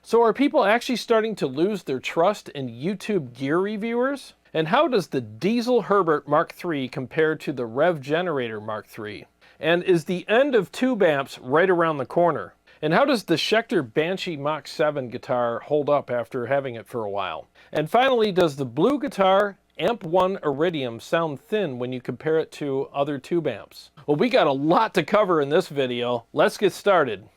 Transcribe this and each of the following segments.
So are people actually starting to lose their trust in YouTube gear reviewers? And how does the Diezel Herbert Mark III compare to the Revv Generator Mark III? And is the end of tube amps right around the corner? And how does the Schecter Banshee Mach 7 guitar hold up after having it for a while? And finally, does the Blu Guitar Amp 1 Iridium sound thin when you compare it to other tube amps? Well, we got a lot to cover in this video. Let's get started.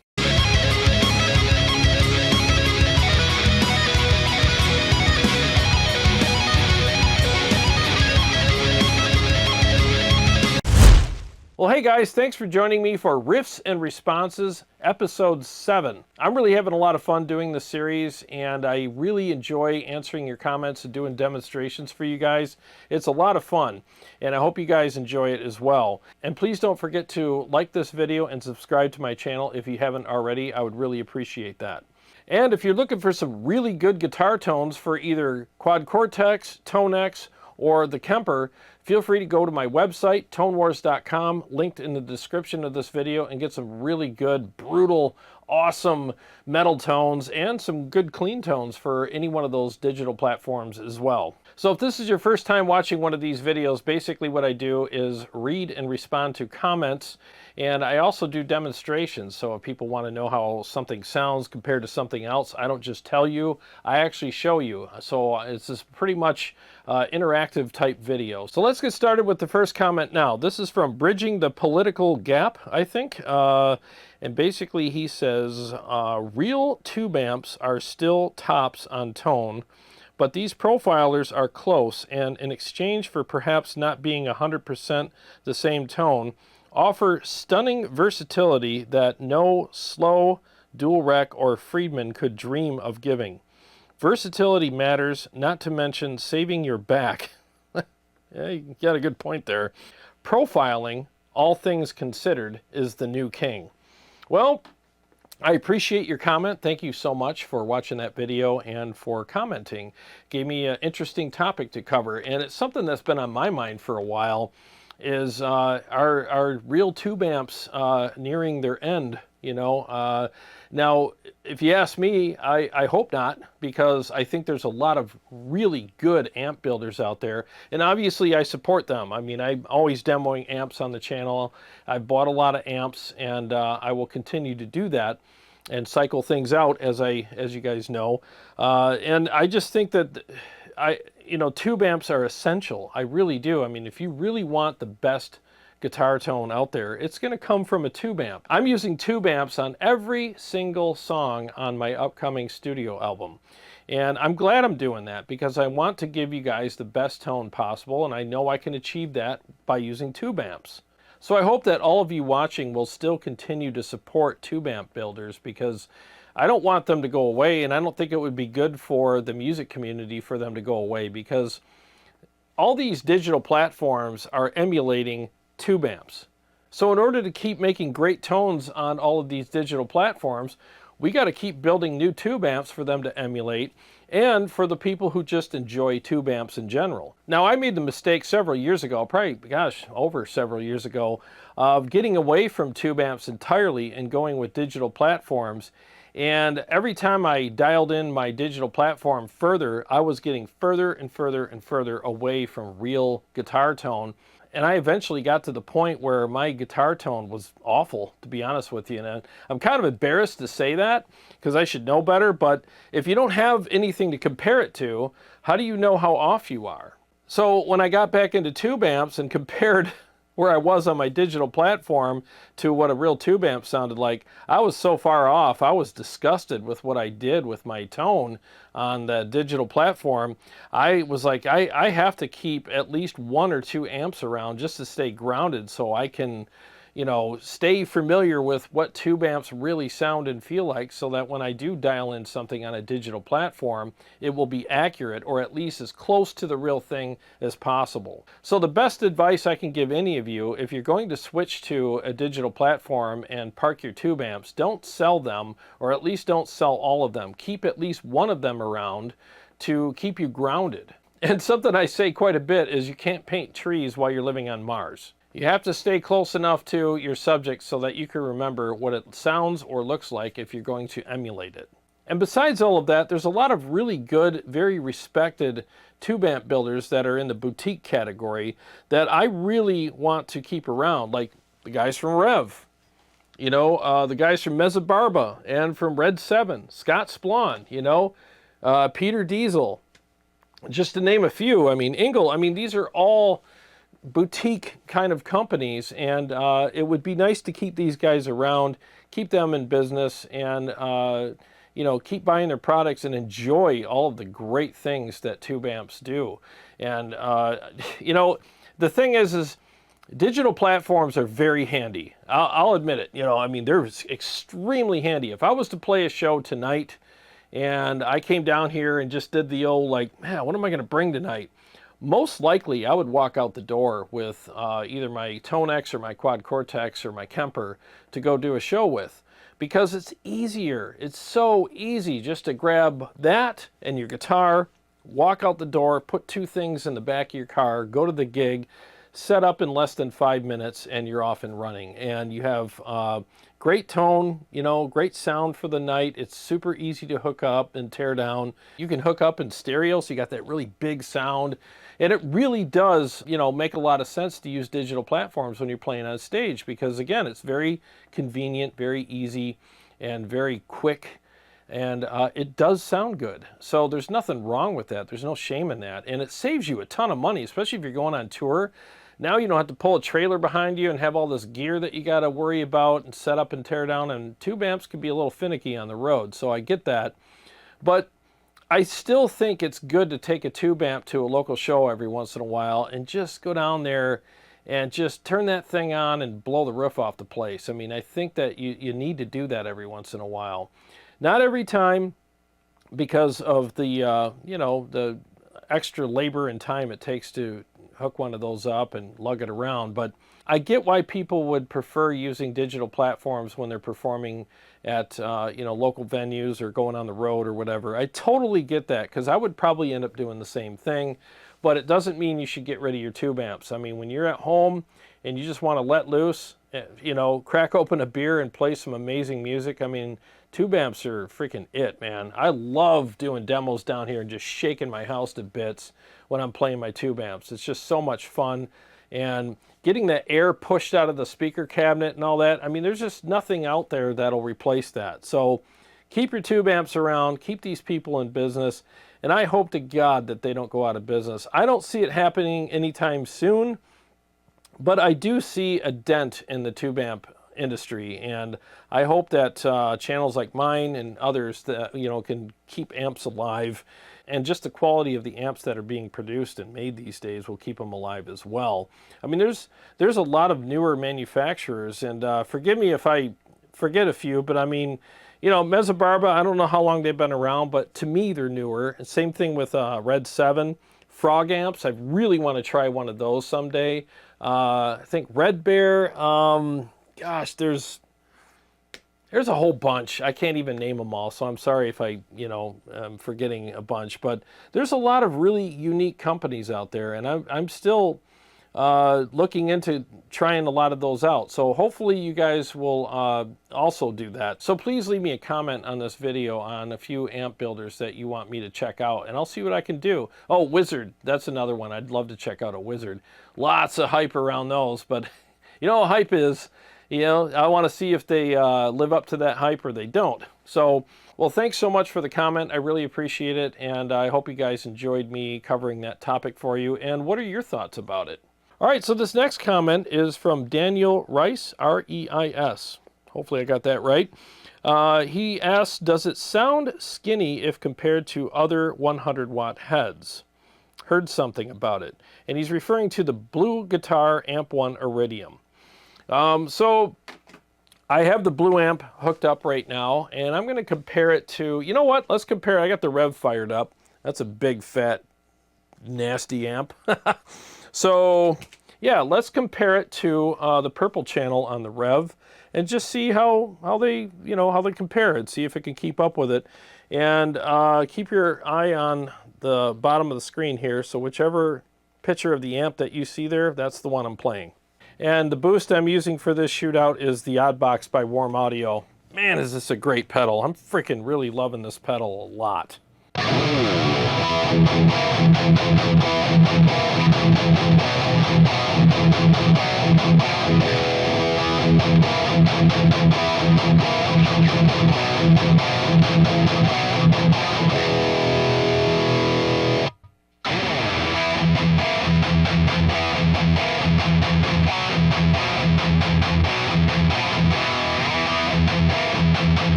Well, hey guys, thanks for joining me for Riffs and Responses, Episode 7. I'm really having a lot of fun doing this series, and I really enjoy answering your comments and doing demonstrations for you guys. It's a lot of fun, and I hope you guys enjoy it as well. And please don't forget to like this video and subscribe to my channel if you haven't already. I would really appreciate that. And if you're looking for some really good guitar tones for either Quad CORTEX, ToneX, or the KEMPER, feel free to go to my website, tonewars.com, linked in the description of this video, and get some really good, brutal, awesome metal tones and some good clean tones for any one of those digital platforms as well. So if this is your first time watching one of these videos, basically what I do is read and respond to comments, and I also do demonstrations. So if people want to know how something sounds compared to something else, I don't just tell you, I actually show you. So it's this pretty much interactive type video. So let's get started with the first comment now. This is from Bridging the Political Gap, I think. And basically he says, real tube amps are still tops on tone, but these profilers are close, and in exchange for perhaps not being 100% the same tone, offer stunning versatility that no slow, dual rec, or Friedman could dream of giving. Versatility matters, not to mention saving your back. Yeah, you got a good point there. Profiling, all things considered, is the new king. Well, I appreciate your comment. Thank you so much for watching that video and for commenting. Gave me an interesting topic to cover, and it's something that's been on my mind for a while, is our real tube amps nearing their end, you know. Now, if you ask me, I hope not, because I think there's a lot of really good amp builders out there, and obviously I support them. I mean, I'm always demoing amps on the channel. I've bought a lot of amps, and I will continue to do that and cycle things out as you guys know. And I just think that tube amps are essential. I really do. I mean, if you really want the best guitar tone out there, it's going to come from a tube amp. I'm using tube amps on every single song on my upcoming studio album. And I'm glad I'm doing that, because I want to give you guys the best tone possible, and I know I can achieve that by using tube amps. So I hope that all of you watching will still continue to support tube amp builders, because I don't want them to go away, and I don't think it would be good for the music community for them to go away, because all these digital platforms are emulating tube amps. So in order to keep making great tones on all of these digital platforms, we got to keep building new tube amps for them to emulate, and for the people who just enjoy tube amps in general. Now, I made the mistake several years ago, probably, gosh, over several years ago, of getting away from tube amps entirely and going with digital platforms. And every time I dialed in my digital platform further, I was getting further and further and further away from real guitar tone. And I eventually got to the point where my guitar tone was awful, to be honest with you. And I'm kind of embarrassed to say that, because I should know better. But if you don't have anything to compare it to, how do you know how off you are? So when I got back into tube amps and compared where I was on my digital platform to what a real tube amp sounded like, I was so far off. I was disgusted with what I did with my tone on the digital platform. I was like, I have to keep at least 1 or 2 amps around just to stay grounded, so I can, you know, stay familiar with what tube amps really sound and feel like, so that when I do dial in something on a digital platform, it will be accurate, or at least as close to the real thing as possible. So the best advice I can give any of you, if you're going to switch to a digital platform and park your tube amps, don't sell them, or at least don't sell all of them. Keep at least one of them around to keep you grounded. And something I say quite a bit is you can't paint trees while you're living on Mars. You have to stay close enough to your subject so that you can remember what it sounds or looks like if you're going to emulate it. And besides all of that, there's a lot of really good, very respected tube amp builders that are in the boutique category that I really want to keep around, like the guys from Revv, you know, the guys from Barba and from Red 7, Scott Splon, you know, Peter Diezel, just to name a few. I mean, Engel, I mean, these are all boutique kind of companies, and it would be nice to keep these guys around, keep them in business, and you know, keep buying their products and enjoy all of the great things that tube amps do. And you know, the thing is digital platforms are very handy. I'll admit it. You know, I mean, they're extremely handy. If I was to play a show tonight and I came down here and just did the old, like, man, what am I going to bring tonight? Most likely I would walk out the door with either my ToneX or my Quad Cortex or my KEMPER to go do a show with, because it's easier. It's so easy just to grab that and your guitar, walk out the door, put two things in the back of your car, go to the gig, set up in less than 5 minutes, and you're off and running. And you have great tone, you know, great sound for the night. It's super easy to hook up and tear down. You can hook up in stereo, so you got that really big sound. And it really does, you know, make a lot of sense to use digital platforms when you're playing on stage, because again, it's very convenient, very easy, and very quick. And it does sound good. So there's nothing wrong with that. There's no shame in that. And it saves you a ton of money, especially if you're going on tour. Now you don't have to pull a trailer behind you and have all this gear that you got to worry about and set up and tear down. And tube amps can be a little finicky on the road. So I get that. But I still think it's good to take a tube amp to a local show every once in a while and just go down there and just turn that thing on and blow the roof off the place. I mean, I think that you need to do that every once in a while. Not every time, because of the, you know, the extra labor and time it takes to hook one of those up and lug it around. But I get why people would prefer using digital platforms when they're performing at you know, local venues or going on the road or whatever. I totally get that, because I would probably end up doing the same thing. But it doesn't mean you should get rid of your tube amps. I mean, when you're at home and you just want to let loose, you know, crack open a beer and play some amazing music, I mean, tube amps are freaking it, man. I love doing demos down here and just shaking my house to bits when I'm playing my tube amps. It's just so much fun. And getting that air pushed out of the speaker cabinet and all that, I mean, there's just nothing out there that'll replace that. So keep your tube amps around, keep these people in business, and I hope to God that they don't go out of business. I don't see it happening anytime soon, but I do see a dent in the tube amp industry, and I hope that channels like mine and others that, you know, can keep amps alive, and just the quality of the amps that are being produced and made these days will keep them alive as well. I mean, there's a lot of newer manufacturers, and forgive me if I forget a few, but I mean, you know, Barba, I don't know how long they've been around, but to me they're newer. And same thing with Red 7. Frog amps, I really want to try one of those someday. I think Red Bear, gosh, there's a whole bunch. I can't even name them all, so I'm sorry if I, you know, I'm forgetting a bunch. But there's a lot of really unique companies out there, and I'm still looking into trying a lot of those out. So hopefully you guys will also do that. So please leave me a comment on this video on a few amp builders that you want me to check out, and I'll see what I can do. Oh, Wizard, that's another one. I'd love to check out a Wizard. Lots of hype around those, but you know how hype is. You know, I want to see if they live up to that hype or they don't. So, well, thanks so much for the comment. I really appreciate it, and I hope you guys enjoyed me covering that topic for you. And what are your thoughts about it? All right, so this next comment is from Daniel Rice, R-E-I-S. Hopefully I got that right. He asks, does it sound skinny if compared to other 100-watt heads? Heard something about it. And he's referring to the Blu Guitar Amp 1 Iridium. So I have the Blu amp hooked up right now, and I'm going to compare it to, you know what, let's compare. I got the Revv fired up. That's a big, fat, nasty amp. So yeah, let's compare it to the purple channel on the Revv and just see how they, you know, how they compare it, see if it can keep up with it. And keep your eye on the bottom of the screen here, so whichever picture of the amp that you see there, that's the one I'm playing. And the boost I'm using for this shootout is the Oddbox by Warm Audio. Man, is this a great pedal. I'm freaking really loving this pedal a lot.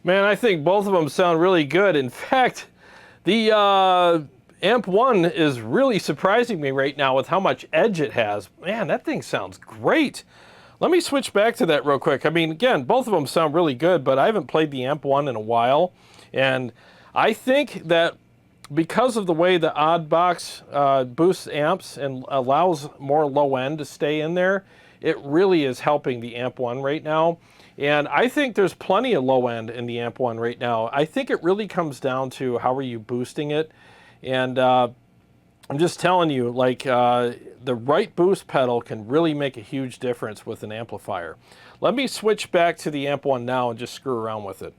Man, I think both of them sound really good. In fact, the Amp 1 is really surprising me right now with how much edge it has. Man, that thing sounds great. Let me switch back to that real quick. I mean, again, both of them sound really good, but I haven't played the Amp 1 in a while. And I think that because of the way the odd box boosts amps and allows more low end to stay in there, it really is helping the Amp 1 right now. And I think there's plenty of low end in the Amp 1 right now. I think it really comes down to how are you boosting it. And I'm just telling you, like, the right boost pedal can really make a huge difference with an amplifier. Let me switch back to the Amp 1 now and just screw around with it.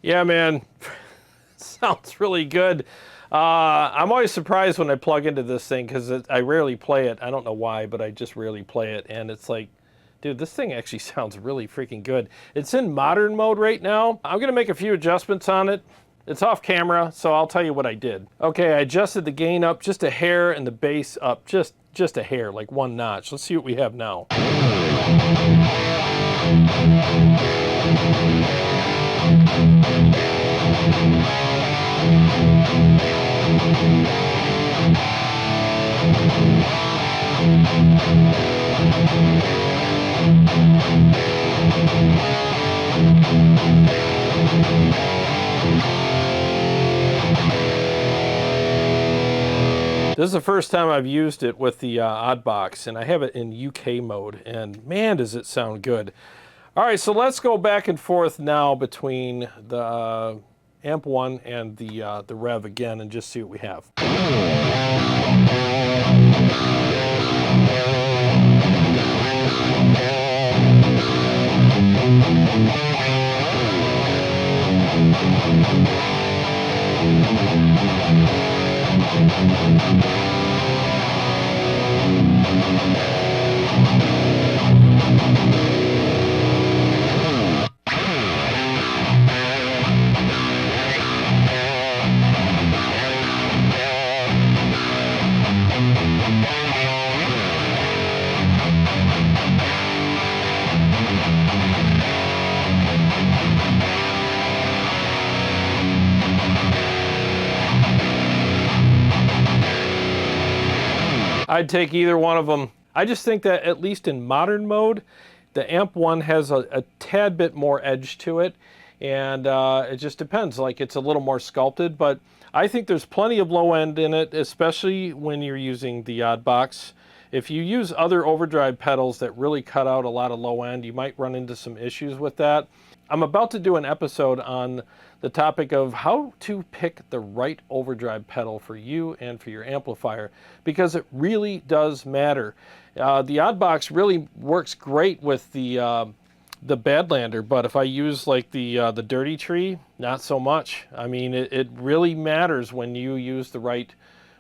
Yeah, man, sounds really good. I'm always surprised when I plug into this thing because I rarely play it. I don't know why, but I just rarely play it. And it's like, dude, this thing actually sounds really freaking good. It's in modern mode right now. I'm going to make a few adjustments on it. It's off camera, so I'll tell you what I did. Okay, I adjusted the gain up just a hair and the bass up just a hair, like one notch. Let's see what we have now. This is the first time I've used it with the odd box, and I have it in UK mode, and man, does it sound good. All right, so let's go back and forth now between the Amp 1 and the Revv again and just see what we have. I'd take either one of them. I just think that at least in modern mode, the Amp 1 has a tad bit more edge to it, and it just depends. Like, it's a little more sculpted, but I think there's plenty of low end in it, especially when you're using the odd box. If you use other overdrive pedals that really cut out a lot of low end, you might run into some issues with that. I'm about to do an episode on the topic of how to pick the right overdrive pedal for you and for your amplifier, because it really does matter. The odd box really works great with the Badlander, but if I use like the Dirty Tree, not so much. I mean, it really matters when you use the right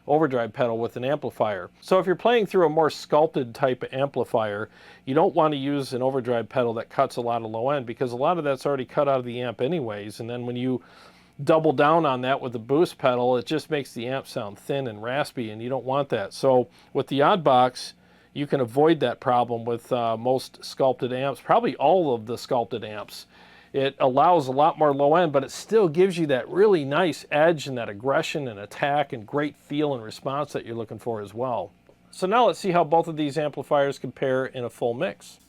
overdrive pedal with an amplifier. So if you're playing through a more sculpted type of amplifier, you don't want to use an overdrive pedal that cuts a lot of low end, because a lot of that's already cut out of the amp anyways, and then when you double down on that with the boost pedal, it just makes the amp sound thin and raspy, and you don't want that. So with the odd box, you can avoid that problem with most sculpted amps, probably all of the sculpted amps. It allows a lot more low end, but it still gives you that really nice edge and that aggression and attack and great feel and response that you're looking for as well. So now let's see how both of these amplifiers compare in a full mix.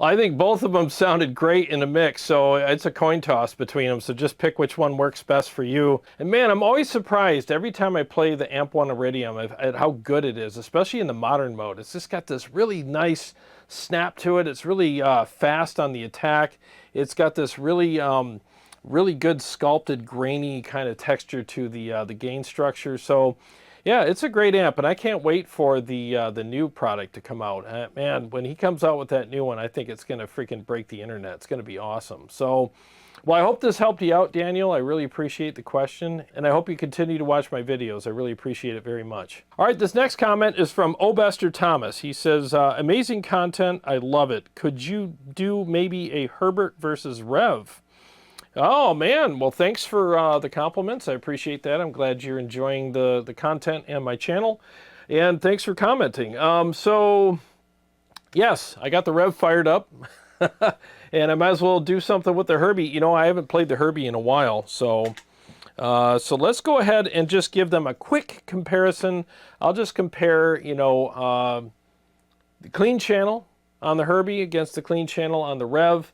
I think both of them sounded great in a mix, so it's a coin toss between them, so just pick which one works best for you. And man, I'm always surprised every time I play the Amp 1 Iridium at how good it is, especially in the modern mode. It's just got this really nice snap to it. It's really fast on the attack. It's got this really really good sculpted, grainy kind of texture to the gain structure. So yeah, it's a great amp, and I can't wait for the new product to come out. Man, when he comes out with that new one, I think it's going to freaking break the internet. It's going to be awesome. So, well, I hope this helped you out, Daniel. I really appreciate the question, and I hope you continue to watch my videos. I really appreciate it very much. All right, this next comment is from Obester Thomas. He says, amazing content. I love it. Could you do maybe a Herbert versus Revv? Oh man, well thanks for the compliments. I appreciate that. I'm glad you're enjoying the content and my channel. And thanks for commenting. So yes, I got the Revv fired up. And I might as well do something with the Herbie. You know, I haven't played the Herbie in a while. So let's go ahead and just give them a quick comparison. I'll just compare, you know, the clean channel on the Herbie against the clean channel on the Revv.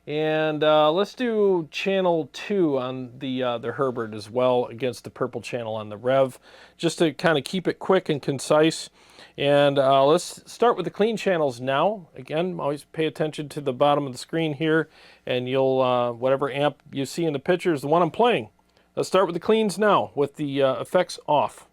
And let's do channel 2 on the Herbert as well against the purple channel on the Revv, just to kind of keep it quick and concise. And let's start with the clean channels now. Again, always pay attention to the bottom of the screen here, and you'll, whatever amp you see in the picture is the one I'm playing. Let's start with the cleans now with the effects off.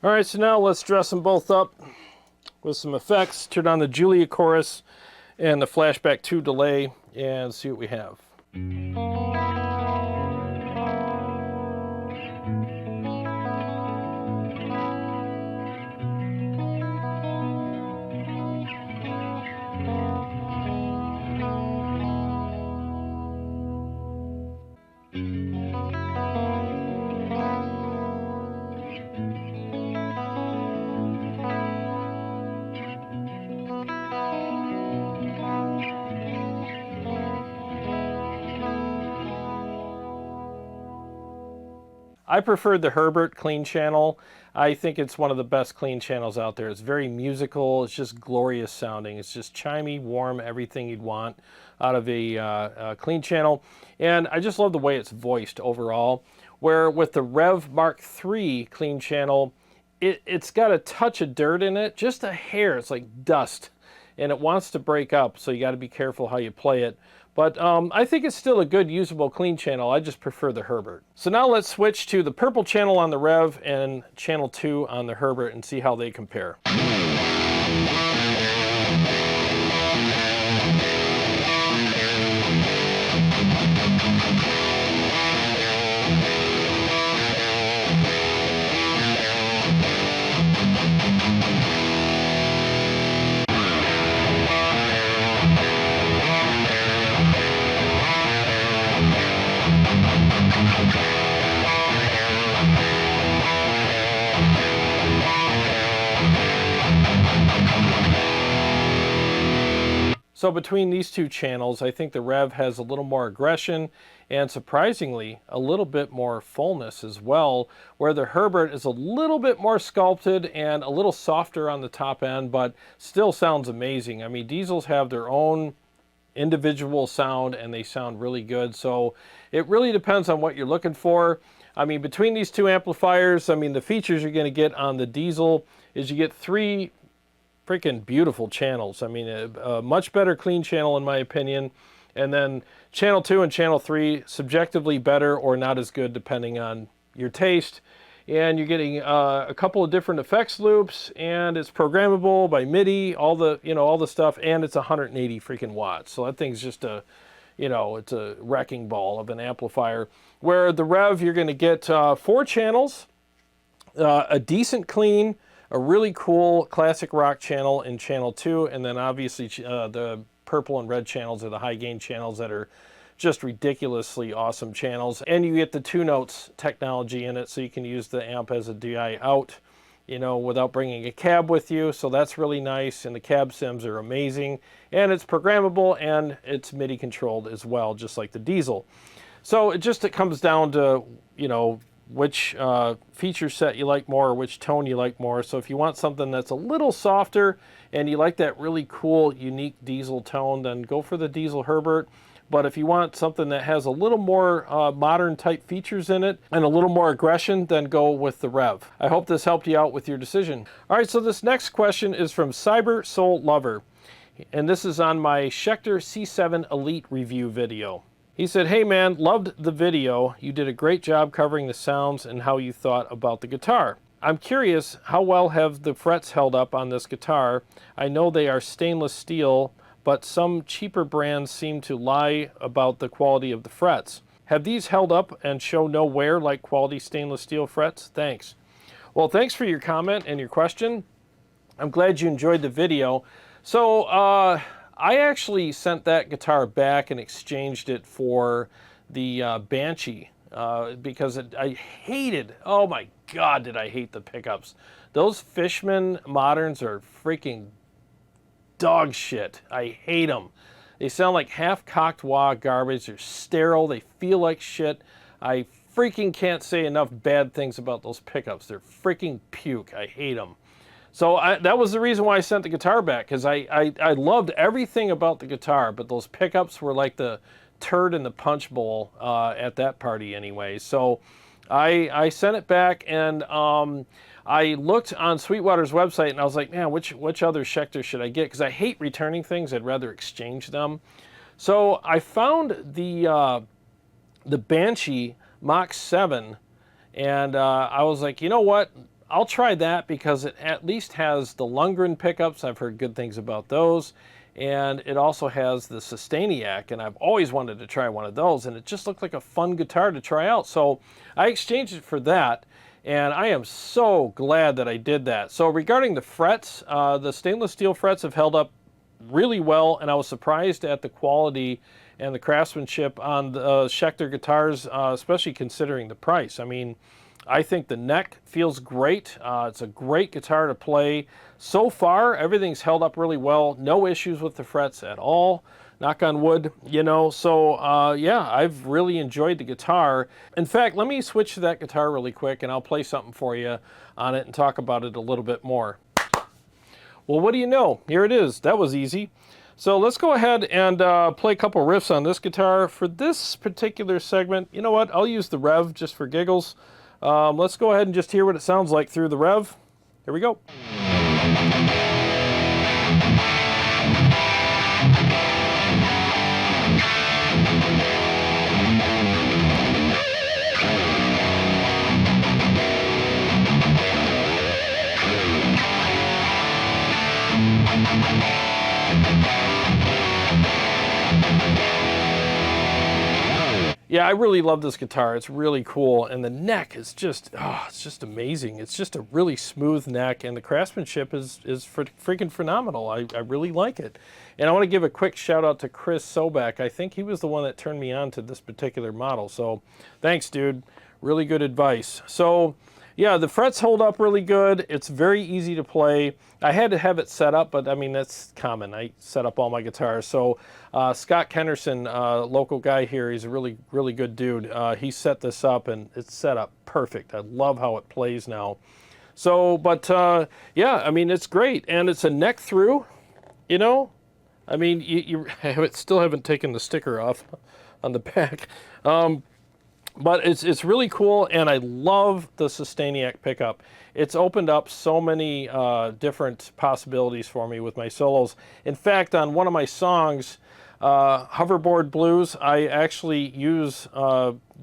All right, so now let's dress them both up with some effects. Turn on the Julia chorus and the flashback 2 delay and see what we have. I preferred the Herbert clean channel. I think it's one of the best clean channels out there. It's very musical. It's just glorious sounding. It's just chimey, warm, everything you'd want out of a clean channel. And I just love the way it's voiced overall. Where with the Revv Mark III clean channel, it's got a touch of dirt in it, just a hair. It's like dust, and it wants to break up, so you got to be careful how you play it. But I think it's still a good usable clean channel. I just prefer the Herbert. So now let's switch to the purple channel on the Revv and channel 2 on the Herbert and see how they compare. So between these two channels, I think the Revv has a little more aggression and surprisingly a little bit more fullness as well, where the Herbert is a little bit more sculpted and a little softer on the top end, but still sounds amazing. I mean, Diezels have their own individual sound and they sound really good. So it really depends on what you're looking for. I mean, between these two amplifiers, I mean, the features you're going to get on the Diezel is you get 3 freaking beautiful channels. I mean, a much better clean channel in my opinion. And then channel 2 and channel 3 subjectively better or not as good depending on your taste. And you're getting a couple of different effects loops, and it's programmable by MIDI, all the stuff, and it's 180 freaking watts. So that thing's just a, it's a wrecking ball of an amplifier. Where the Revv, you're going to get 4 channels, a decent clean, a really cool classic rock channel in channel 2, and then obviously the purple and red channels are the high gain channels that are just ridiculously awesome channels. And you get the 2 notes technology in it, so you can use the amp as a DI out, without bringing a cab with you. So that's really nice, and the cab sims are amazing. And it's programmable and it's MIDI controlled as well, just like the Diezel. So it comes down to, which feature set you like more or which tone you like more. So if you want something that's a little softer and you like that really cool, unique Diezel tone, then go for the Diezel Herbert. But if you want something that has a little more modern type features in it and a little more aggression, then go with the Revv. I hope this helped you out with your decision. All right, so this next question is from Cyber Soul Lover. And this is on my Schecter C7 Elite review video. He said, "Hey man, loved the video. You did a great job covering the sounds and how you thought about the guitar. I'm curious, how well have the frets held up on this guitar? I know they are stainless steel, but some cheaper brands seem to lie about the quality of the frets. Have these held up and show no wear like quality stainless steel frets? Thanks." Well, thanks for your comment and your question. I'm glad you enjoyed the video. So, I actually sent that guitar back and exchanged it for the Banshee because I hated, oh my God, did I hate the pickups. Those Fishman Moderns are freaking dog shit. I hate them. They sound like half-cocked wah garbage. They're sterile. They feel like shit. I freaking can't say enough bad things about those pickups. They're freaking puke. I hate them. So that was the reason why I sent the guitar back, because I loved everything about the guitar, but those pickups were like the turd in the punch bowl at that party anyway. So I sent it back, and I looked on Sweetwater's website, and I was like, man, which other Schecter should I get? Because I hate returning things. I'd rather exchange them. So I found the Banshee Mach 7, and I was like, you know what? I'll try that because it at least has the Lundgren pickups. I've heard good things about those. And it also has the Sustainiac, and I've always wanted to try one of those, and it just looked like a fun guitar to try out. So I exchanged it for that, and I am so glad that I did that. So regarding the frets, the stainless steel frets have held up really well, and I was surprised at the quality and the craftsmanship on the Schecter guitars, especially considering the price. I mean, I think the neck feels great. It's a great guitar to play. So far, everything's held up really well. No issues with the frets at all. knock on wood, you know. So yeah, I've really enjoyed the guitar. In fact, let me switch to that guitar really quick and I'll play something for you on it and talk about it a little bit more. Well, what do you know? Here it is. That was easy. So let's go ahead and play a couple riffs on this guitar. For this particular segment, you know what? I'll use the Revv just for giggles. Let's go ahead and just hear what it sounds like through the Revv. Here we go. Yeah, I really love this guitar. It's really cool, and the neck is just, oh, it's just amazing. It's just a really smooth neck, and the craftsmanship is freaking phenomenal. I really like it. And I want to give a quick shout out to Chris Sobek. I think he was the one that turned me on to this particular model. So thanks, dude. Really good advice. So yeah, the frets hold up really good. It's very easy to play. I had to have it set up, but I mean, that's common. I set up all my guitars. So Scott Kennerson, local guy here, he's a really good dude. He set this up and it's set up perfect. I love how it plays now. So, but yeah, I mean, it's great. And it's a neck through, you know? I mean, you still haven't taken the sticker off on the back. But it's really cool, and I love the Sustainiac pickup. It's opened up so many different possibilities for me with my solos. In fact, on one of my songs, Hoverboard Blues, I actually use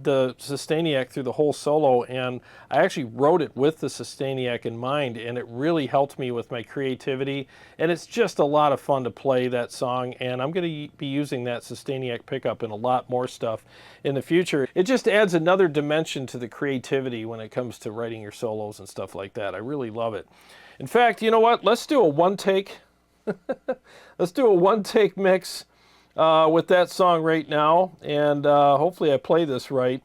the Sustainiac through the whole solo, and I actually wrote it with the Sustainiac in mind, and it really helped me with my creativity. And it's just a lot of fun to play that song, and I'm going to be using that Sustainiac pickup in a lot more stuff in the future. It just adds another dimension to the creativity when it comes to writing your solos and stuff like that. I really love it. In fact, you know what? Let's do a one-take. Let's do a one-take mix with that song right now, and hopefully I play this right.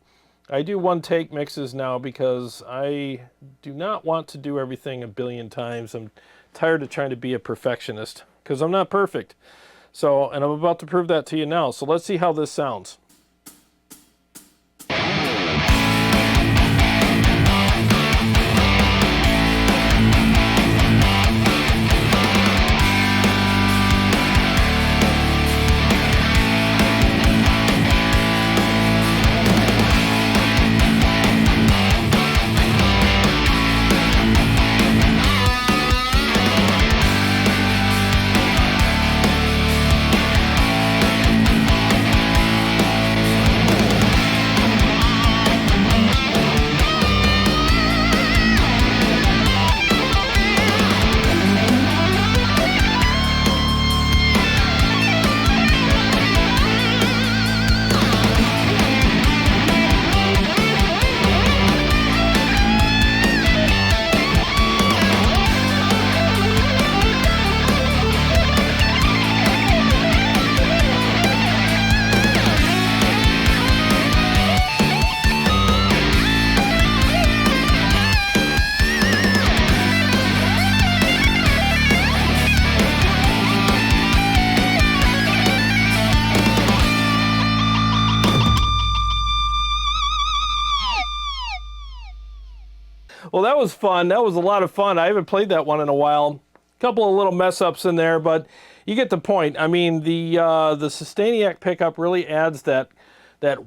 I do one-take mixes now because I do not want to do everything a billion times. I'm tired of trying to be a perfectionist because I'm not perfect. So, and I'm about to prove that to you now. So let's see how this sounds. Well, that was fun. That was a lot of fun. I haven't played that one in a while. A couple of little mess ups in there, but you get the point. I mean, the Sustainiac pickup really adds that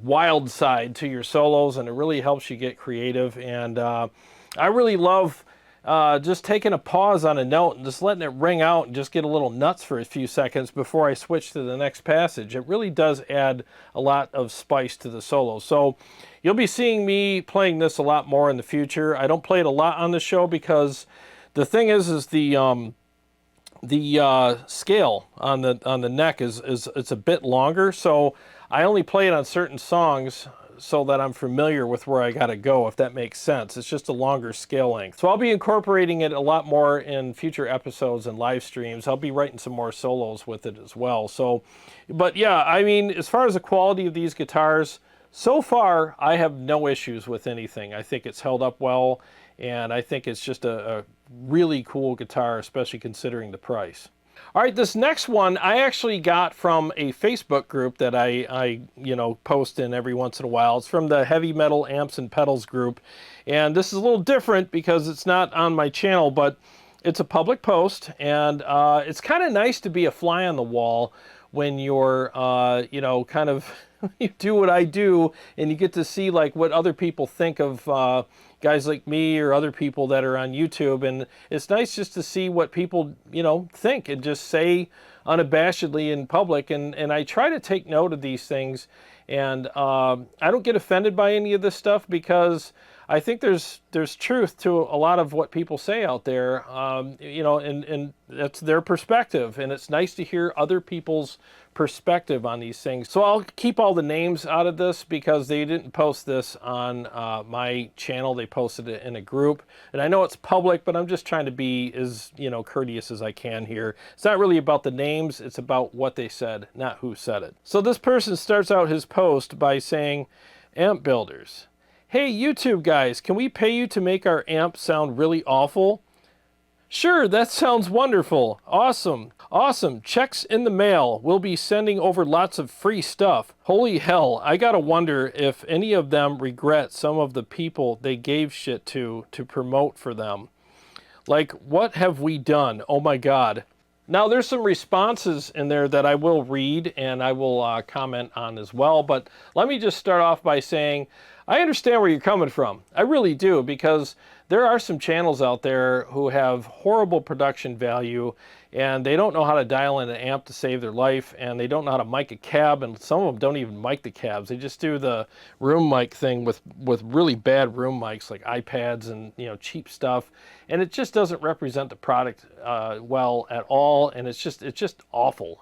wild side to your solos, and it really helps you get creative. And I really love just taking a pause on a note and just letting it ring out and just get a little nuts for a few seconds before I switch to the next passage. It really does add a lot of spice to the solo. So you'll be seeing me playing this a lot more in the future. I don't play it a lot on the show because the thing is the scale on the neck is it's a bit longer. So I only play it on certain songs so that I'm familiar with where I gotta go, if that makes sense. It's just a longer scale length. So I'll be incorporating it a lot more in future episodes and live streams. I'll be writing some more solos with it as well. So, but yeah, I mean, as far as the quality of these guitars, so far I have no issues with anything. I think it's held up well, and I think it's just a really cool guitar, especially considering the price. All right, this next one I actually got from a Facebook group that I post in every once in a while. It's from the Heavy Metal Amps and Pedals group. And this is a little different because it's not on my channel, but it's a public post. And it's kind of nice to be a fly on the wall when you're, kind of, you do what I do and you get to see like what other people think of guys like me or other people that are on YouTube, and it's nice just to see what people, think and just say unabashedly in public, and I try to take note of these things, and I don't get offended by any of this stuff because I think there's truth to a lot of what people say out there, and that's their perspective, and it's nice to hear other people's perspective on these things. So I'll keep all the names out of this because they didn't post this on my channel. They posted it in a group, and I know it's public, but I'm just trying to be as courteous as I can here. It's not really about the names, it's about what they said, not who said it. So this person starts out his post by saying, "Amp builders, hey YouTube guys, can we pay you to make our amp sound really awful?" "Sure, that sounds wonderful. Awesome. Awesome. Checks in the mail. We'll be sending over lots of free stuff. Holy hell, I gotta wonder if any of them regret some of the people they gave shit to promote for them. Like, what have we done? Oh my God." Now, there's some responses in there that I will read and I will comment on as well, but let me just start off by saying I understand where you're coming from. I really do, because there are some channels out there who have horrible production value and they don't know how to dial in an amp to save their life, and they don't know how to mic a cab, and some of them don't even mic the cabs. They just do the room mic thing with really bad room mics like iPads and cheap stuff, and it just doesn't represent the product well at all, and it's just awful,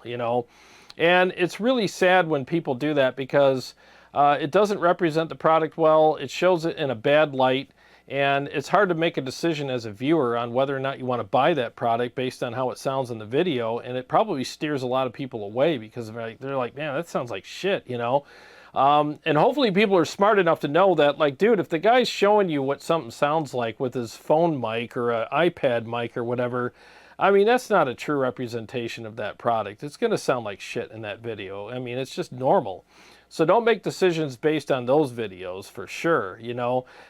and it's really sad when people do that because it doesn't represent the product well. It shows it in a bad light, and it's hard to make a decision as a viewer on whether or not you want to buy that product based on how it sounds in the video, and it probably steers a lot of people away because they're like, man, that sounds like shit, and hopefully people are smart enough to know that, like, dude, if the guy's showing you what something sounds like with his phone mic or an iPad mic or whatever, I mean, that's not a true representation of that product. It's going to sound like shit in that video. I mean, it's just normal. So don't make decisions based on those videos for sure,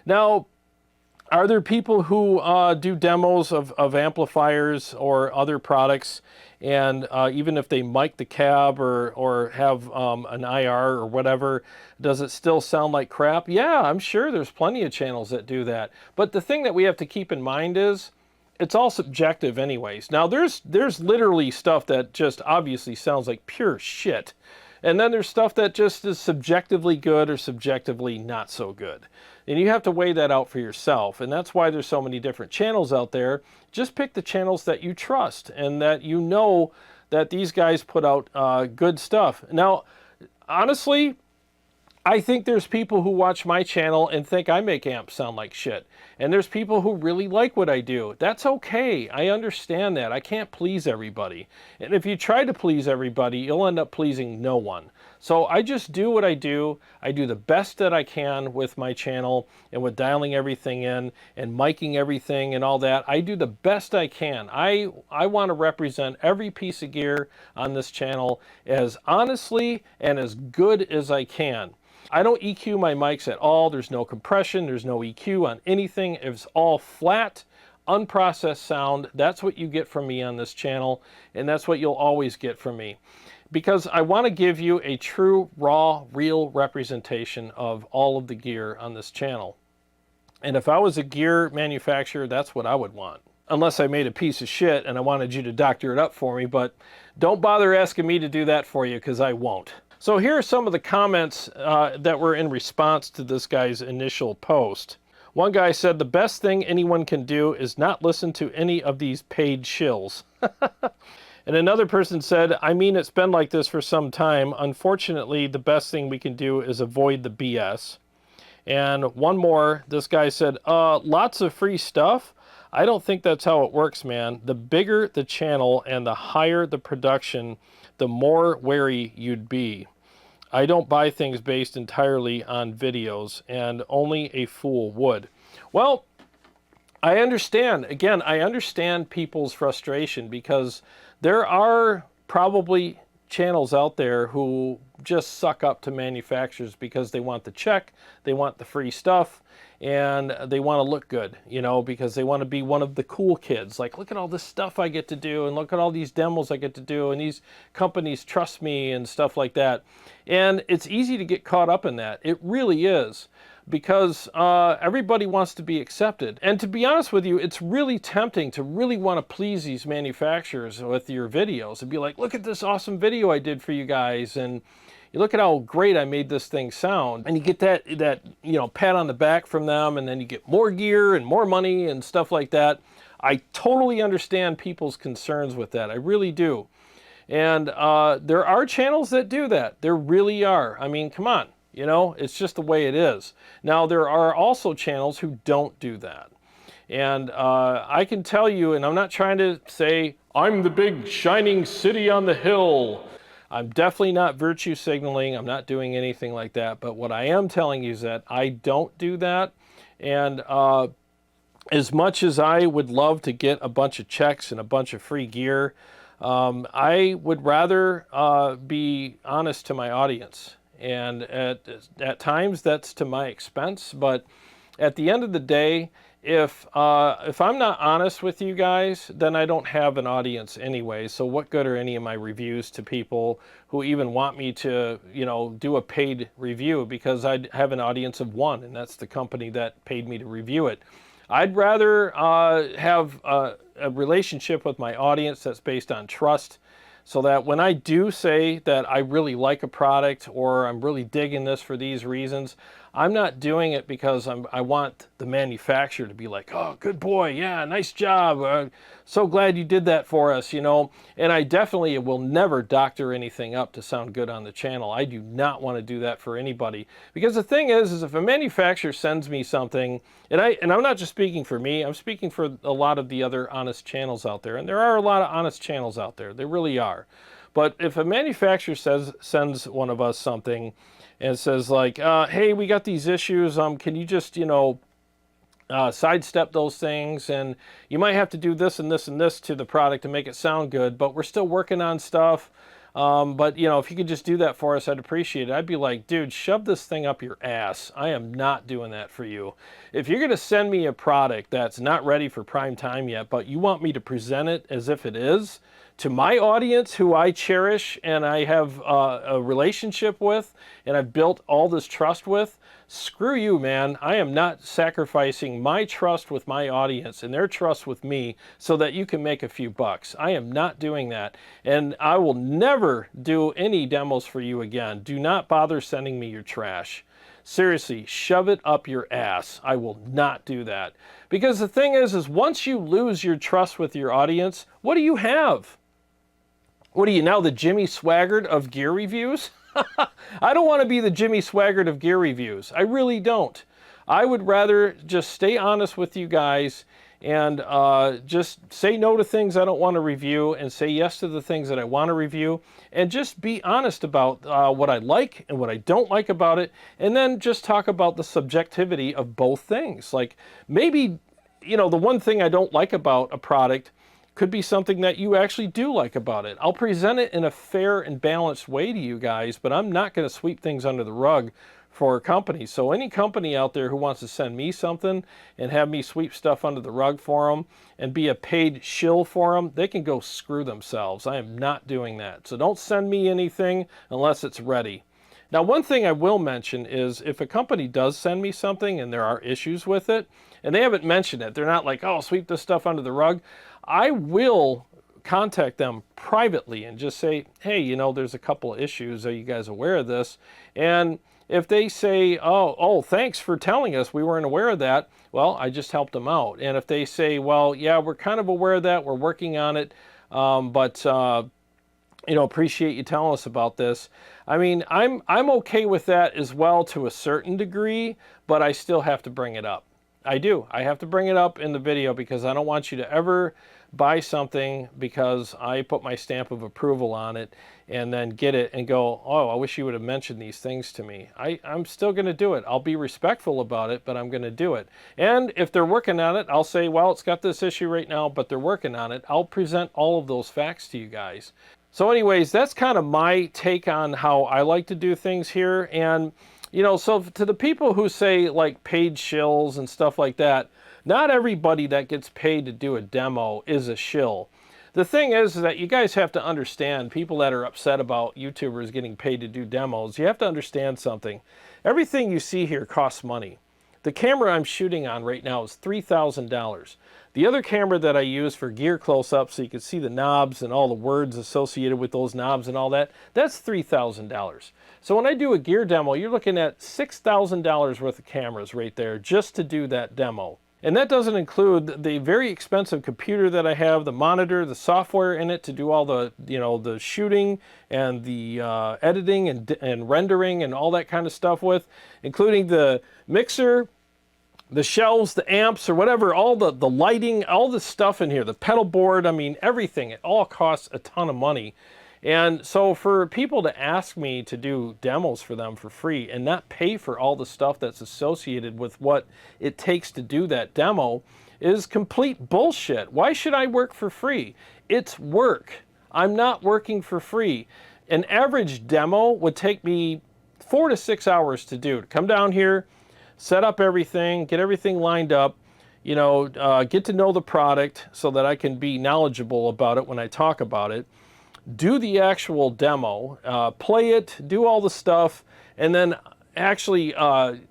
Now, are there people who do demos of amplifiers or other products, and even if they mic the cab or have an IR or whatever, does it still sound like crap? Yeah, I'm sure there's plenty of channels that do that. But the thing that we have to keep in mind is it's all subjective anyways. Now, there's literally stuff that just obviously sounds like pure shit. And then there's stuff that just is subjectively good or subjectively not so good. And you have to weigh that out for yourself. And that's why there's so many different channels out there. Just pick the channels that you trust and that you know that these guys put out good stuff. Now, honestly, I think there's people who watch my channel and think I make amps sound like shit. And there's people who really like what I do. That's okay. I understand that. I can't please everybody. And if you try to please everybody, you'll end up pleasing no one. So I just do what I do. I do the best that I can with my channel and with dialing everything in and miking everything and all that. I do the best I can. I want to represent every piece of gear on this channel as honestly and as good as I can. I don't EQ my mics at all. There's no compression. There's no EQ on anything. It's all flat, unprocessed sound. That's what you get from me on this channel, and that's what you'll always get from me. Because I want to give you a true, raw, real representation of all of the gear on this channel. And if I was a gear manufacturer, that's what I would want. Unless I made a piece of shit and I wanted you to doctor it up for me, but don't bother asking me to do that for you because I won't. So here are some of the comments that were in response to this guy's initial post. One guy said, "The best thing anyone can do is not listen to any of these paid shills." And another person said, "I mean, it's been like this for some time. Unfortunately, the best thing we can do is avoid the BS." And one more, this guy said, "Lots of free stuff? I don't think that's how it works, man. The bigger the channel and the higher the production, the more wary you'd be. I don't buy things based entirely on videos, and only a fool would." Well, I understand. Again, I understand people's frustration because there are probably channels out there who just suck up to manufacturers because they want the check, they want the free stuff, and they want to look good, you know, because they want to be one of the cool kids. Like, look at all this stuff I get to do, and look at all these demos I get to do, and these companies trust me and stuff like that. And it's easy to get caught up in that. It really is, because everybody wants to be accepted. And to be honest with you, it's really tempting to really want to please these manufacturers with your videos and be like, look at this awesome video I did for you guys, and you look at how great I made this thing sound. And you get that you know, pat on the back from them, and then you get more gear and more money and stuff like that. I totally understand people's concerns with that. I really do. And there are channels that do that. There really are. I mean, come on. You know, it's just the way it is. Now, there are also channels who don't do that. And I can tell you, and I'm not trying to say, I'm the big shining city on the hill. I'm definitely not virtue signaling. I'm not doing anything like that. But what I am telling you is that I don't do that. And as much as I would love to get a bunch of checks and a bunch of free gear, I would rather be honest to my audience. And at times that's to my expense, but at the end of the day, if I'm not honest with you guys, then I don't have an audience anyway. So what good are any of my reviews to people who even want me to, you know, do a paid review, because I have an audience of one, and that's the company that paid me to review it. I'd rather have a relationship with my audience that's based on trust, so that when I do say that I really like a product or I'm really digging this for these reasons, I'm not doing it because I want the manufacturer to be like, oh, good boy, yeah, nice job, so glad you did that for us, you know. And I definitely will never doctor anything up to sound good on the channel. I do not want to do that for anybody, because the thing is if a manufacturer sends me something, and I'm not just speaking for me, I'm speaking for a lot of the other honest channels out there, and there are a lot of honest channels out there, there really are. But if a manufacturer sends one of us something and says like, hey, we got these issues, can you just, you know, sidestep those things, and you might have to do this and this and this to the product to make it sound good, but we're still working on stuff, but you know, if you could just do that for us, I'd appreciate it. I'd be like, dude, shove this thing up your ass. I am not doing that for you. If you're gonna send me a product that's not ready for prime time yet, but you want me to present it as if it is, to my audience who I cherish and I have a relationship with and I've built all this trust with, screw you, man. I am not sacrificing my trust with my audience and their trust with me so that you can make a few bucks. I am not doing that. And I will never do any demos for you again. Do not bother sending me your trash. Seriously, shove it up your ass. I will not do that. Because the thing is once you lose your trust with your audience, what do you have? What are you now, the Jimmy Swaggart of gear reviews? I don't want to be the Jimmy Swaggart of gear reviews. I really don't. I would rather just stay honest with you guys and just say no to things I don't want to review and say yes to the things that I want to review, and just be honest about what I like and what I don't like about it, and then just talk about the subjectivity of both things. Like, maybe, you know, the one thing I don't like about a product could be something that you actually do like about it. I'll present it in a fair and balanced way to you guys, but I'm not going to sweep things under the rug for companies. So any company out there who wants to send me something and have me sweep stuff under the rug for them and be a paid shill for them, they can go screw themselves. I am not doing that. So don't send me anything unless it's ready. Now, one thing I will mention is if a company does send me something and there are issues with it, and they haven't mentioned it, they're not like, oh, sweep this stuff under the rug, I will contact them privately and just say, hey, you know, there's a couple of issues. Are you guys aware of this? And if they say, oh, thanks for telling us, we weren't aware of that, well, I just helped them out. And if they say, well, yeah, we're kind of aware of that, we're working on it, but you know, appreciate you telling us about this. I mean, I'm okay with that as well to a certain degree, but I still have to bring it up. I do. I have to bring it up in the video because I don't want you to ever buy something because I put my stamp of approval on it and then get it and go, oh, I wish you would have mentioned these things to me. I'm still going to do it. I'll be respectful about it, but I'm going to do it. And if they're working on it, I'll say, well, it's got this issue right now, but they're working on it. I'll present all of those facts to you guys. So anyways, that's kind of my take on how I like to do things here. And, you know, so to the people who say like paid shills and stuff like that, not everybody that gets paid to do a demo is a shill. The thing is that you guys have to understand, people that are upset about YouTubers getting paid to do demos, you have to understand something. Everything you see here costs money. The camera I'm shooting on right now is $3,000. The other camera that I use for gear close-up so you can see the knobs and all the words associated with those knobs and all that, that's $3,000. So when I do a gear demo, you're looking at $6,000 worth of cameras right there just to do that demo. And that doesn't include the very expensive computer that I have, the monitor, the software in it to do all the, you know, the shooting and the editing and rendering and all that kind of stuff with, including the mixer, the shelves, the amps, or whatever, all the lighting, all the stuff in here, the pedal board, I mean, everything. It all costs a ton of money. And so for people to ask me to do demos for them for free and not pay for all the stuff that's associated with what it takes to do that demo is complete bullshit. Why should I work for free? It's work. I'm not working for free. An average demo would take me 4 to 6 hours to do. To come down here, set up everything, get everything lined up, you know, get to know the product so that I can be knowledgeable about it when I talk about it. Do the actual demo, play it, do all the stuff, and then actually,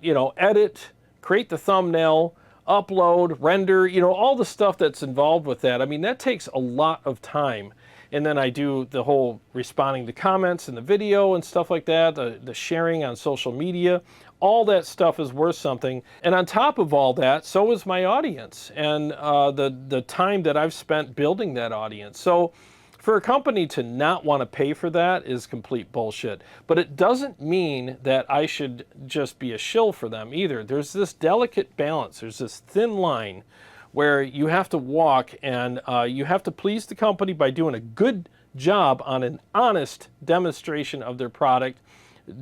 you know, edit, create the thumbnail, upload, render, you know, all the stuff that's involved with that. I mean, that takes a lot of time. And then I do the whole responding to comments in the video and stuff like that, the sharing on social media. All that stuff is worth something. And on top of all that, so is my audience and the time that I've spent building that audience. So for a company to not want to pay for that is complete bullshit. But it doesn't mean that I should just be a shill for them either. There's this delicate balance. There's this thin line where you have to walk and you have to please the company by doing a good job on an honest demonstration of their product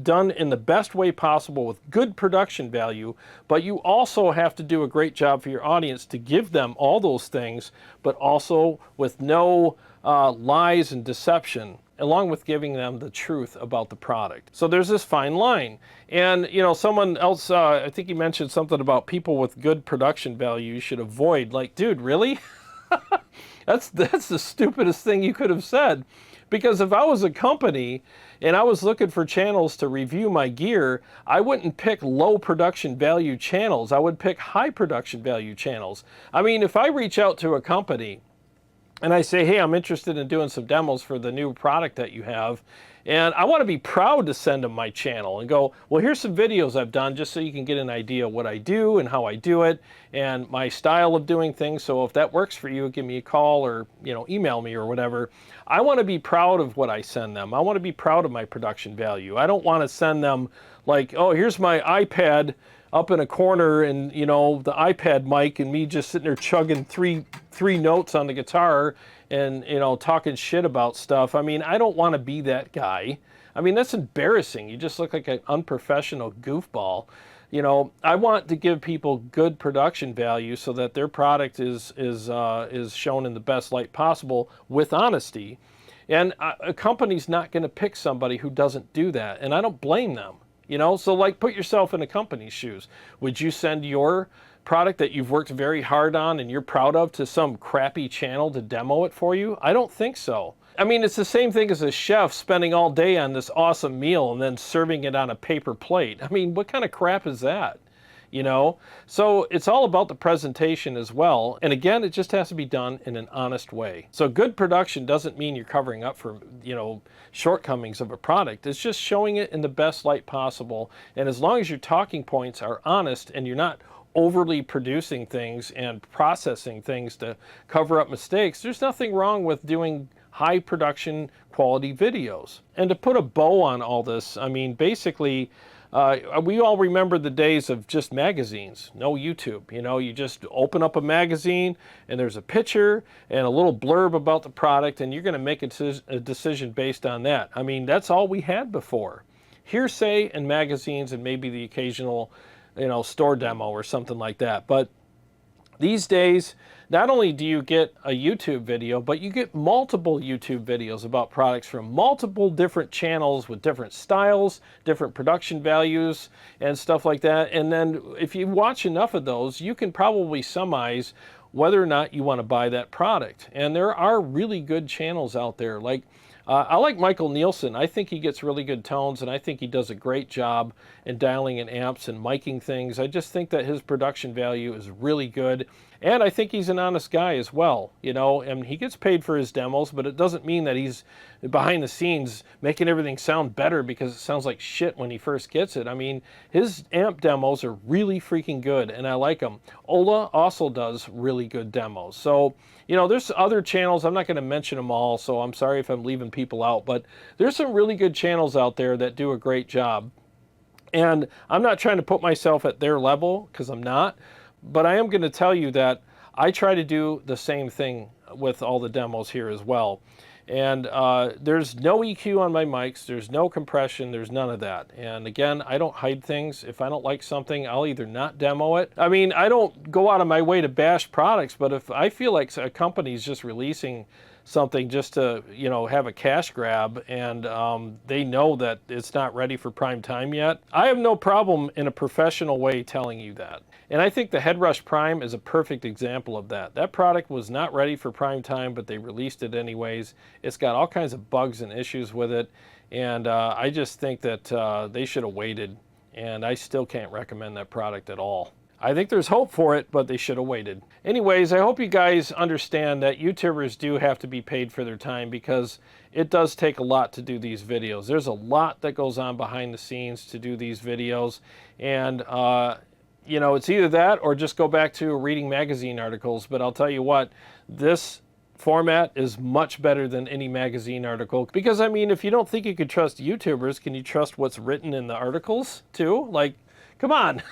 done in the best way possible with good production value, but you also have to do a great job for your audience to give them all those things, but also with no lies and deception, along with giving them the truth about the product. So there's this fine line. And, you know, someone else, I think he mentioned something about people with good production value you should avoid. Like, dude, really? That's the stupidest thing you could have said. Because if I was a company and I was looking for channels to review my gear, I wouldn't pick low production value channels. I would pick high production value channels. I mean, if I reach out to a company and I say, hey, I'm interested in doing some demos for the new product that you have, and I want to be proud to send them my channel and go, well, here's some videos I've done just so you can get an idea of what I do and how I do it and my style of doing things. So if that works for you, give me a call or, you know, email me or whatever. I want to be proud of what I send them. I want to be proud of my production value. I don't want to send them like, oh, here's my iPad up in a corner and, you know, the iPad mic and me just sitting there chugging three notes on the guitar and, you know, talking shit about stuff. I mean, I don't want to be that guy. I mean, that's embarrassing. You just look like an unprofessional goofball. You know, I want to give people good production value so that their product is shown in the best light possible with honesty. And a company's not going to pick somebody who doesn't do that, and I don't blame them. You know, so like put yourself in a company's shoes. Would you send your product that you've worked very hard on and you're proud of to some crappy channel to demo it for you? I don't think so. I mean, it's the same thing as a chef spending all day on this awesome meal and then serving it on a paper plate. I mean, what kind of crap is that? You know, so it's all about the presentation as well. And again, it just has to be done in an honest way. So good production doesn't mean you're covering up for, you know, shortcomings of a product. It's just showing it in the best light possible. And as long as your talking points are honest and you're not overly producing things and processing things to cover up mistakes, there's nothing wrong with doing high production quality videos. And to put a bow on all this, I mean, basically, We all remember the days of just magazines, no YouTube. You know, you just open up a magazine and there's a picture and a little blurb about the product, and you're going to make a decision based on that. I mean, that's all we had before. Hearsay and magazines and maybe the occasional, you know, store demo or something like that. But these days, not only do you get a YouTube video, but you get multiple YouTube videos about products from multiple different channels with different styles, different production values, and stuff like that. And then if you watch enough of those, you can probably surmise whether or not you want to buy that product. And there are really good channels out there. Like, I like Michael Nielsen. I think he gets really good tones, and I think he does a great job in dialing in amps and miking things. I just think that his production value is really good, and I think he's an honest guy as well. You know, and he gets paid for his demos, but it doesn't mean that he's behind the scenes making everything sound better because it sounds like shit when he first gets it. I mean, his amp demos are really freaking good, and I like them. Ola also does really good demos. So, you know, there's other channels. I'm not going to mention them all, so I'm sorry if I'm leaving people out, but there's some really good channels out there that do a great job. And I'm not trying to put myself at their level, because I'm not, but I am going to tell you that I try to do the same thing with all the demos here as well. And there's no EQ on my mics, there's no compression, there's none of that. And again, I don't hide things. If I don't like something, I'll either not demo it. I mean, I don't go out of my way to bash products, but if I feel like a company's just releasing something just to, you know, have a cash grab, and they know that it's not ready for prime time yet, I have no problem in a professional way telling you that. And I think the Headrush Prime is a perfect example of that. That product was not ready for prime time, but they released it anyways. It's got all kinds of bugs and issues with it, and I just think that they should have waited, and I still can't recommend that product at all. I think there's hope for it, but they should have waited. Anyways, I hope you guys understand that YouTubers do have to be paid for their time, because it does take a lot to do these videos. There's a lot that goes on behind the scenes to do these videos, and you know, it's either that or just go back to reading magazine articles. But I'll tell you what, this format is much better than any magazine article, because I mean, if you don't think you could trust YouTubers, can you trust what's written in the articles too? Like, come on.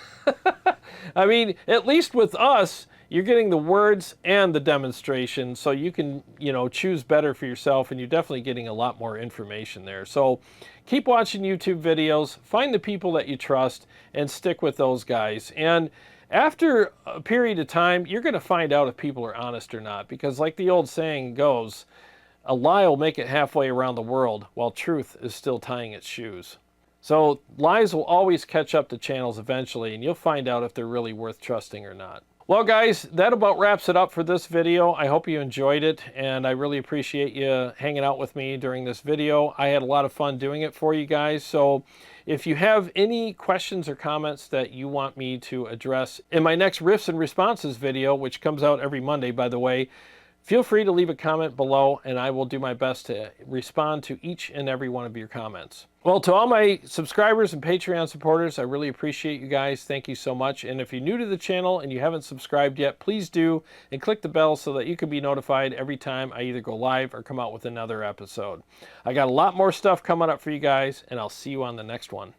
I mean, at least with us, you're getting the words and the demonstration, so you can, you know, choose better for yourself, and you're definitely getting a lot more information there. So keep watching YouTube videos, find the people that you trust, and stick with those guys. And after a period of time, you're going to find out if people are honest or not, because like the old saying goes, a lie will make it halfway around the world, while truth is still tying its shoes. So lies will always catch up to channels eventually, and you'll find out if they're really worth trusting or not. Well guys, that about wraps it up for this video. I hope you enjoyed it, and I really appreciate you hanging out with me during this video. I had a lot of fun doing it for you guys. So if you have any questions or comments that you want me to address in my next Riffs and Responses video, which comes out every Monday, by the way, feel free to leave a comment below, and I will do my best to respond to each and every one of your comments. Well, to all my subscribers and Patreon supporters, I really appreciate you guys. Thank you so much. And if you're new to the channel and you haven't subscribed yet, please do, and click the bell so that you can be notified every time I either go live or come out with another episode. I got a lot more stuff coming up for you guys, and I'll see you on the next one.